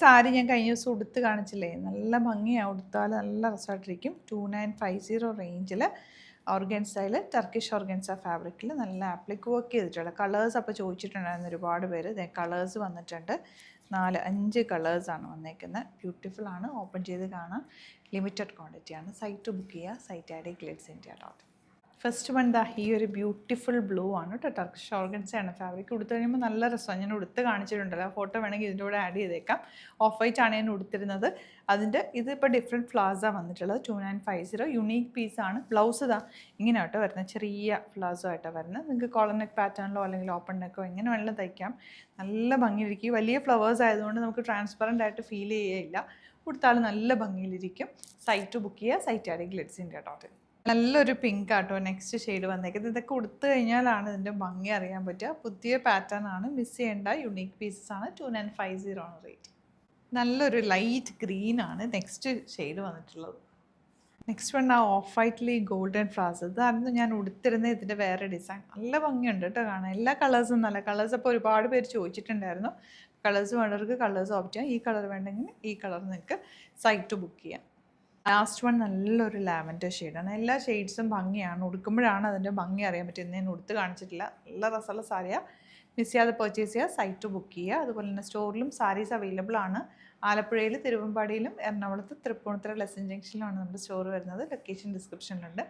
സാരി ഞാൻ കഴിഞ്ഞ ദിവസം ഉടുത്ത് കാണിച്ചില്ലേ, നല്ല ഭംഗിയാണ്. ഉടുത്താൽ നല്ല രസമായിട്ടിരിക്കും. 2950 റേഞ്ചിൽ ഓർഗൻസയിൽ ടർക്കിഷ് ഓർഗൻസ ഫാബ്രിക്കിൽ നല്ല ആപ്ലിക് വർക്ക് ചെയ്തിട്ടുള്ള കളേഴ്സ്. അപ്പോൾ ചോദിച്ചിട്ടുണ്ടായിരുന്നു ഒരുപാട് പേര്. കളേഴ്സ് വന്നിട്ടുണ്ട്. 5 കളേഴ്സാണ് വന്നേക്കുന്നത്. ബ്യൂട്ടിഫുൾ ആണ്. ഓപ്പൺ ചെയ്ത് കാണാം. ലിമിറ്റഡ് ക്വാണ്ടിറ്റിയാണ്. സൈറ്റ് ബുക്ക് ചെയ്യുക. Site I D glitzindia.in. First one ദാ ഈ ഒരു ബ്യൂട്ടിഫുൾ ബ്ലൂ ആണ് കേട്ടോ. ടർക്കിഷ് ഓർഗൻസയാണ് ഫാബ്രിക്. ഉടുത്ത് കഴിയുമ്പോൾ നല്ല രസമാണ്. ഞാൻ ഉടുത്ത് കാണിച്ചിട്ടുണ്ടല്ലോ, ഫോട്ടോ വേണമെങ്കിൽ ഇതിൻ്റെ കൂടെ ആഡ് ചെയ്തേക്കാം. ഓഫ് വൈറ്റ് ആണ് ഞാൻ ഉടുത്തിരുന്നത്. അതിൻ്റെ ഇതിപ്പോൾ ഡിഫറെൻറ്റ് ഫ്ലാസാണ് വന്നിട്ടുള്ളത്. 2950 യുണീക്ക് പീസാണ്. ബ്ലൗസ് ഇതാ ഇങ്ങനെ ആട്ടോ വരുന്നത്, ചെറിയ ഫ്ലാസോ ആയിട്ടാണ് വരുന്നത്. നിങ്ങൾക്ക് കോളർ നെക്ക് പാറ്റേണിലോ അല്ലെങ്കിൽ ഓപ്പൺ നെക്കോ എങ്ങനെ വേണമെങ്കിലും തയ്ക്കാം. നല്ല ഭംഗിയിലിരിക്കും. വലിയ ഫ്ലവേഴ്സ് ആയതുകൊണ്ട് നമുക്ക് ട്രാൻസ്പെറൻ്റ് ആയിട്ട് ഫീൽ ചെയ്യുകയില്ല. ഉടുത്താൽ നല്ല ഭംഗിയിലിരിക്കും. സൈറ്റ് ബുക്ക് ചെയ്യുക. Site I D glitzindia.in. നല്ലൊരു പിങ്ക് ആട്ടോ നെക്സ്റ്റ് ഷെയ്ഡ് വന്നേക്കുന്നത്. ഇതൊക്കെ ഉടുത്ത് കഴിഞ്ഞാലാണ് ഇതിൻ്റെ ഭംഗി അറിയാൻ പറ്റുക. പുതിയ പാറ്റേൺ ആണ്, മിസ് ചെയ്യേണ്ട. യുണീക്ക് പീസസ് ആണ്. 2950 ആണ് റേറ്റ്. നല്ലൊരു ലൈറ്റ് ഗ്രീൻ ആണ് നെക്സ്റ്റ് ഷെയ്ഡ് വന്നിട്ടുള്ളത്. നെക്സ്റ്റ് വൺ ആ ഓഫ് വൈറ്റിൽ ഈ ഗോൾഡൻ ഫ്ലവേഴ്സ്. ഇതായിരുന്നു ഞാൻ ഉടുത്തിരുന്ന ഇതിൻ്റെ വേറെ ഡിസൈൻ. നല്ല ഭംഗിയുണ്ട് കേട്ടോ കാണാൻ. എല്ലാ കളേഴ്സും നല്ല കളേഴ്സ്. അപ്പോൾ ഒരുപാട് പേര് ചോദിച്ചിട്ടുണ്ടായിരുന്നു. കളേഴ്സ് വേണ്ടവർക്ക് കളേഴ്സ് ഓപ്റ്റ് ചെയ്യാം. ഈ കളർ വേണ്ടെങ്കിൽ ഈ കളർ നിങ്ങൾക്ക് സൈറ്റ് ബുക്ക് ചെയ്യാം. ലാസ്റ്റ് വൺ നല്ലൊരു ലാവൻഡർ ഷെയ്ഡാണ്. എല്ലാ ഷെയ്ഡ്സും ഭംഗിയാണ്. ഉടുക്കുമ്പോഴാണ് അതിൻ്റെ ഭംഗി അറിയാൻ പറ്റുന്നത്. ഞാൻ ഉടുത്ത് കാണിച്ചിട്ടില്ല. നല്ല രസമുള്ള സാരിയാണ്. മിസ് ചെയ്യാതെ പർച്ചേസ് ചെയ്യുക. സൈറ്റ് ബുക്ക് ചെയ്യുക. അതുപോലെ തന്നെ സ്റ്റോറിലും സാരീസ് അവൈലബിൾ ആണ്. ആലപ്പുഴയിൽ, തിരുവമ്പാടിയിലും, എറണാകുളത്ത് തൃപ്പൂണിത്തുറ ലെസൺ ജംഗ്ഷനിലാണ് നമ്മുടെ സ്റ്റോർ വരുന്നത്. ലൊക്കേഷൻ ഡിസ്ക്രിപ്ഷനിലുണ്ട്.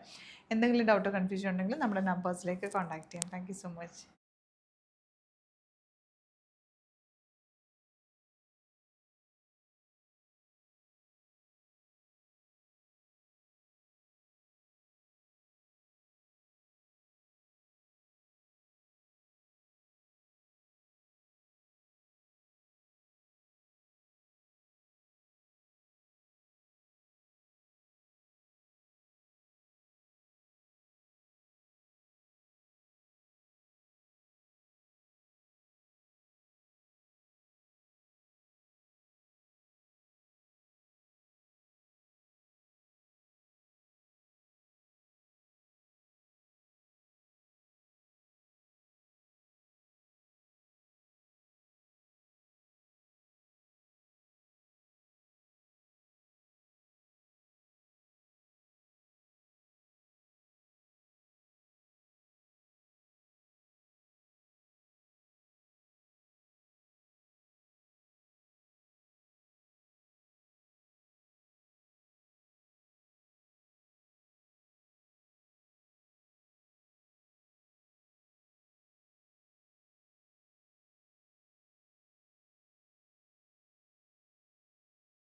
എന്തെങ്കിലും ഡൗട്ടോ കൺഫ്യൂഷൻ ഉണ്ടെങ്കിൽ നമ്മുടെ നമ്പേഴ്സിലേക്ക് കോൺടാക്ട് ചെയ്യാം. Thank you so much.